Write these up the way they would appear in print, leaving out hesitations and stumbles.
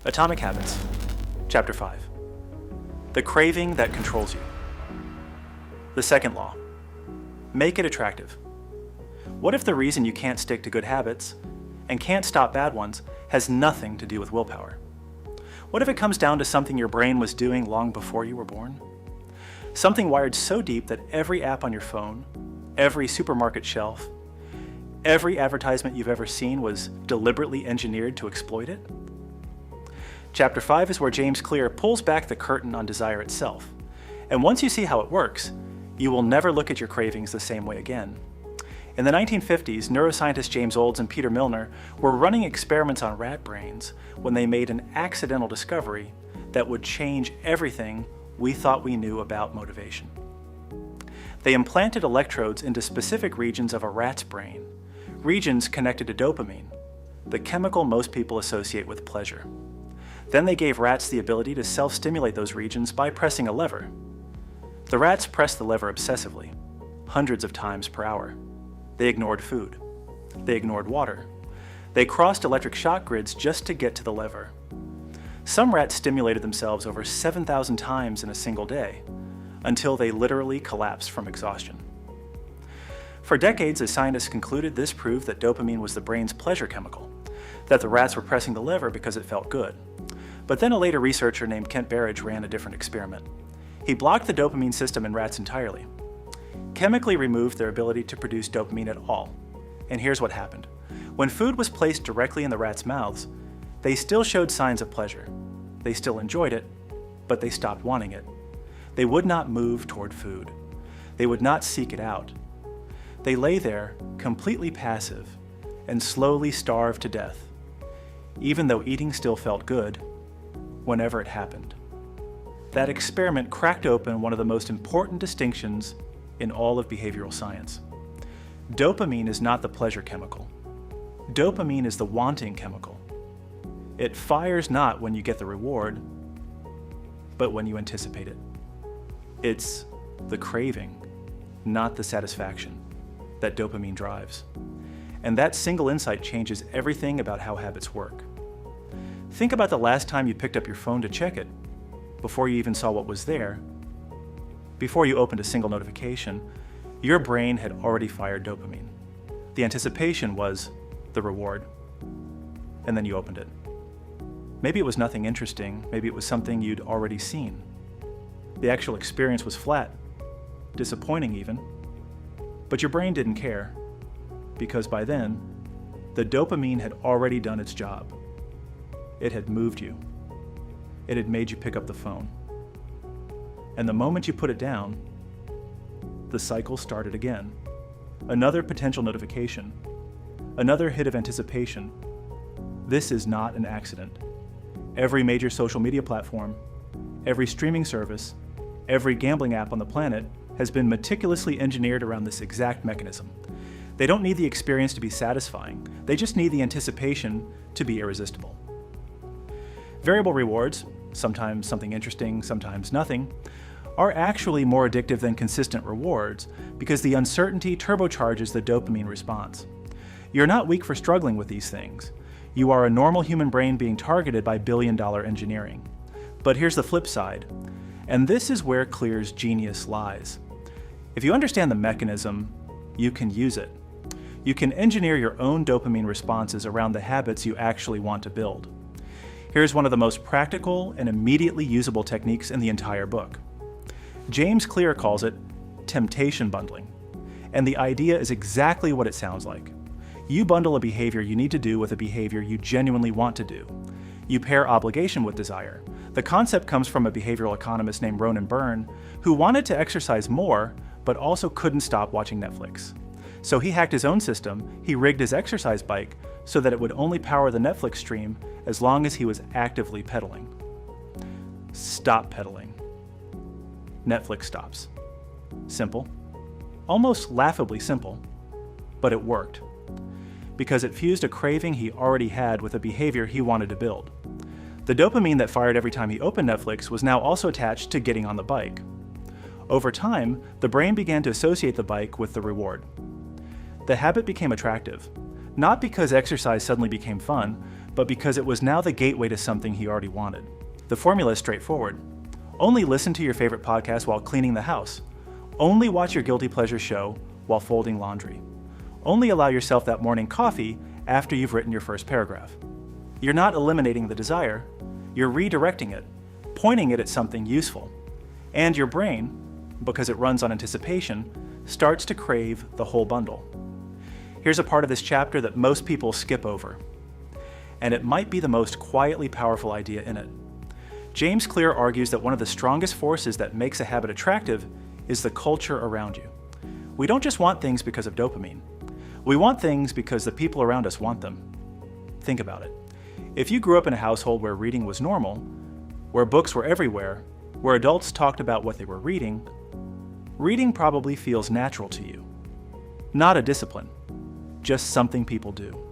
Atomic Habits, Chapter 5. The craving that controls you. The second law. Make it attractive. What if the reason you can't stick to good habits and can't stop bad ones has nothing to do with willpower? What if it comes down to something your brain was doing long before you were born? Something wired so deep that every app on your phone, every supermarket shelf, every advertisement you've ever seen was deliberately engineered to exploit it? Chapter 5 is where James Clear pulls back the curtain on desire itself. And once you see how it works, you will never look at your cravings the same way again. In the 1950s, neuroscientists James Olds and Peter Milner were running experiments on rat brains when they made an accidental discovery that would change everything we thought we knew about motivation. They implanted electrodes into specific regions of a rat's brain, regions connected to dopamine, the chemical most people associate with pleasure. Then they gave rats the ability to self-stimulate those regions by pressing a lever. The rats pressed the lever obsessively, hundreds of times per hour. They ignored food. They ignored water. They crossed electric shock grids just to get to the lever. Some rats stimulated themselves over 7,000 times in a single day, until they literally collapsed from exhaustion. For decades, the scientists concluded this proved that dopamine was the brain's pleasure chemical, that the rats were pressing the lever because it felt good. But then a later researcher named Kent Berridge ran a different experiment. He blocked the dopamine system in rats entirely, chemically removed their ability to produce dopamine at all. And here's what happened. When food was placed directly in the rats' mouths, they still showed signs of pleasure. They still enjoyed it, but they stopped wanting it. They would not move toward food. They would not seek it out. They lay there, completely passive, and slowly starved to death, even though eating still felt good whenever it happened. That experiment cracked open one of the most important distinctions in all of behavioral science. Dopamine is not the pleasure chemical. Dopamine is the wanting chemical. It fires not when you get the reward, but when you anticipate it. It's the craving, not the satisfaction, that dopamine drives. And that single insight changes everything about how habits work. Think about the last time you picked up your phone to check it, before you even saw what was there. Before you opened a single notification, your brain had already fired dopamine. The anticipation was the reward, and then you opened it. Maybe it was nothing interesting, maybe it was something you'd already seen. The actual experience was flat, disappointing even, but your brain didn't care, because by then, the dopamine had already done its job. It had moved you. It had made you pick up the phone. And the moment you put it down, the cycle started again. Another potential notification, another hit of anticipation. This is not an accident. Every major social media platform, every streaming service, every gambling app on the planet has been meticulously engineered around this exact mechanism. They don't need the experience to be satisfying. They just need the anticipation to be irresistible. Variable rewards, sometimes something interesting, sometimes nothing, are actually more addictive than consistent rewards because the uncertainty turbocharges the dopamine response. You're not weak for struggling with these things. You are a normal human brain being targeted by billion-dollar engineering. But here's the flip side, and this is where Clear's genius lies. If you understand the mechanism, you can use it. You can engineer your own dopamine responses around the habits you actually want to build. Here's one of the most practical and immediately usable techniques in the entire book. James Clear calls it temptation bundling, and the idea is exactly what it sounds like. You bundle a behavior you need to do with a behavior you genuinely want to do. You pair obligation with desire. The concept comes from a behavioral economist named Ronan Byrne, who wanted to exercise more, but also couldn't stop watching Netflix. So he hacked his own system. He rigged his exercise bike so that it would only power the Netflix stream as long as he was actively pedaling. Stop pedaling. Netflix stops. Simple. Almost laughably simple. But it worked. Because it fused a craving he already had with a behavior he wanted to build. The dopamine that fired every time he opened Netflix was now also attached to getting on the bike. Over time, the brain began to associate the bike with the reward. The habit became attractive, not because exercise suddenly became fun, but because it was now the gateway to something he already wanted. The formula is straightforward. Only listen to your favorite podcast while cleaning the house. Only watch your guilty pleasure show while folding laundry. Only allow yourself that morning coffee after you've written your first paragraph. You're not eliminating the desire, you're redirecting it, pointing it at something useful. And your brain, because it runs on anticipation, starts to crave the whole bundle. Here's a part of this chapter that most people skip over, and it might be the most quietly powerful idea in it. James Clear argues that one of the strongest forces that makes a habit attractive is the culture around you. We don't just want things because of dopamine. We want things because the people around us want them. Think about it. If you grew up in a household where reading was normal, where books were everywhere, where adults talked about what they were reading, reading probably feels natural to you. Not a discipline, just something people do.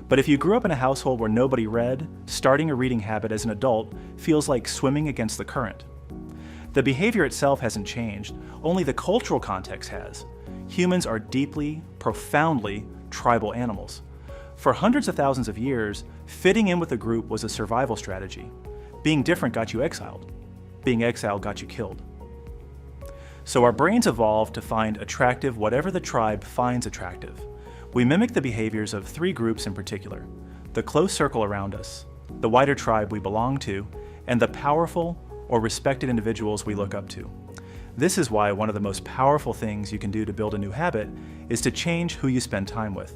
But if you grew up in a household where nobody read, starting a reading habit as an adult feels like swimming against the current. The behavior itself hasn't changed, only the cultural context has. Humans are deeply, profoundly tribal animals. For hundreds of thousands of years, fitting in with a group was a survival strategy. Being different got you exiled. Being exiled got you killed. So our brains evolved to find attractive whatever the tribe finds attractive. We mimic the behaviors of three groups in particular: the close circle around us, the wider tribe we belong to, and the powerful or respected individuals we look up to. This is why one of the most powerful things you can do to build a new habit is to change who you spend time with.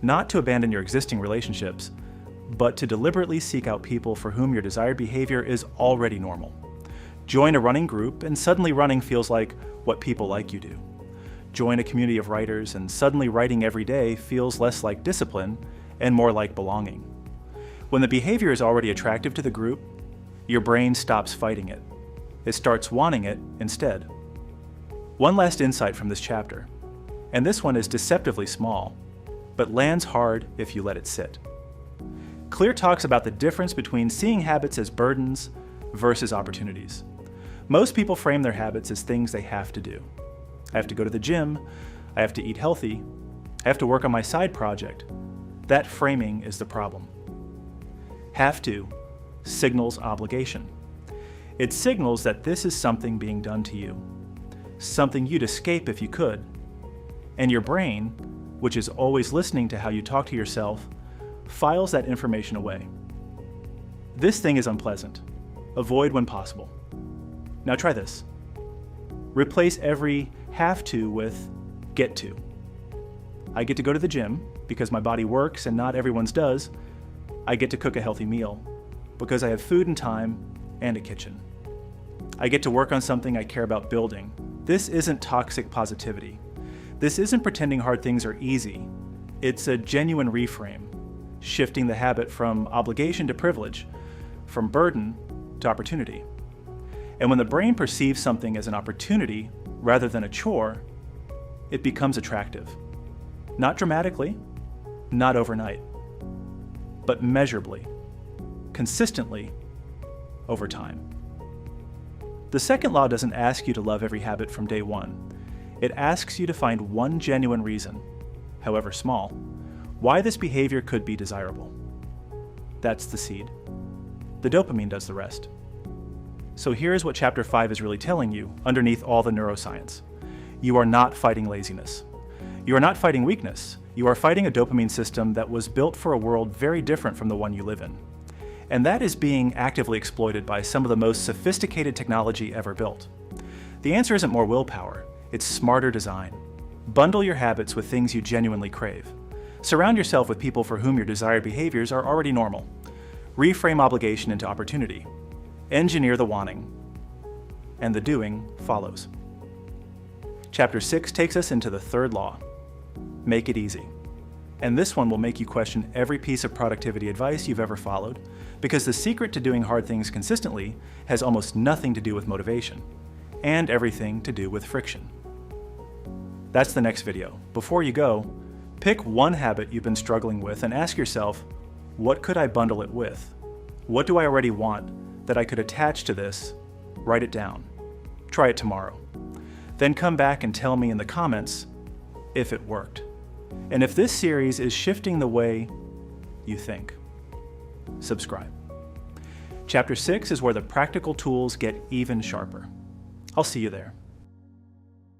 Not to abandon your existing relationships, but to deliberately seek out people for whom your desired behavior is already normal. Join a running group and suddenly running feels like what people like you do. Join a community of writers and suddenly writing every day feels less like discipline and more like belonging. When the behavior is already attractive to the group, your brain stops fighting it. It starts wanting it instead. One last insight from this chapter, and this one is deceptively small, but lands hard if you let it sit. Clear talks about the difference between seeing habits as burdens versus opportunities. Most people frame their habits as things they have to do. I have to go to the gym, I have to eat healthy, I have to work on my side project. That framing is the problem. Have to signals obligation. It signals that this is something being done to you, something you'd escape if you could. And your brain, which is always listening to how you talk to yourself, files that information away. This thing is unpleasant. Avoid when possible. Now try this. Replace every have to with get to. I get to go to the gym because my body works and not everyone's does. I get to cook a healthy meal because I have food and time and a kitchen. I get to work on something I care about building. This isn't toxic positivity. This isn't pretending hard things are easy. It's a genuine reframe, shifting the habit from obligation to privilege, from burden to opportunity. And when the brain perceives something as an opportunity rather than a chore, it becomes attractive. Not dramatically, not overnight, but measurably, consistently, over time. The second law doesn't ask you to love every habit from day one. It asks you to find one genuine reason, however small, why this behavior could be desirable. That's the seed. The dopamine does the rest. So here's what Chapter 5 is really telling you underneath all the neuroscience. You are not fighting laziness. You are not fighting weakness. You are fighting a dopamine system that was built for a world very different from the one you live in. And that is being actively exploited by some of the most sophisticated technology ever built. The answer isn't more willpower, it's smarter design. Bundle your habits with things you genuinely crave. Surround yourself with people for whom your desired behaviors are already normal. Reframe obligation into opportunity. Engineer the wanting. And the doing follows. Chapter 6 takes us into the third law. Make it easy. And this one will make you question every piece of productivity advice you've ever followed, because the secret to doing hard things consistently has almost nothing to do with motivation, and everything to do with friction. That's the next video. Before you go, pick one habit you've been struggling with and ask yourself, what could I bundle it with? What do I already want that I could attach to this? Write it down. Try it tomorrow. Then come back and tell me in the comments if it worked. And if this series is shifting the way you think. subscribe. Chapter 6 is where the practical tools get even sharper. I'll see you there.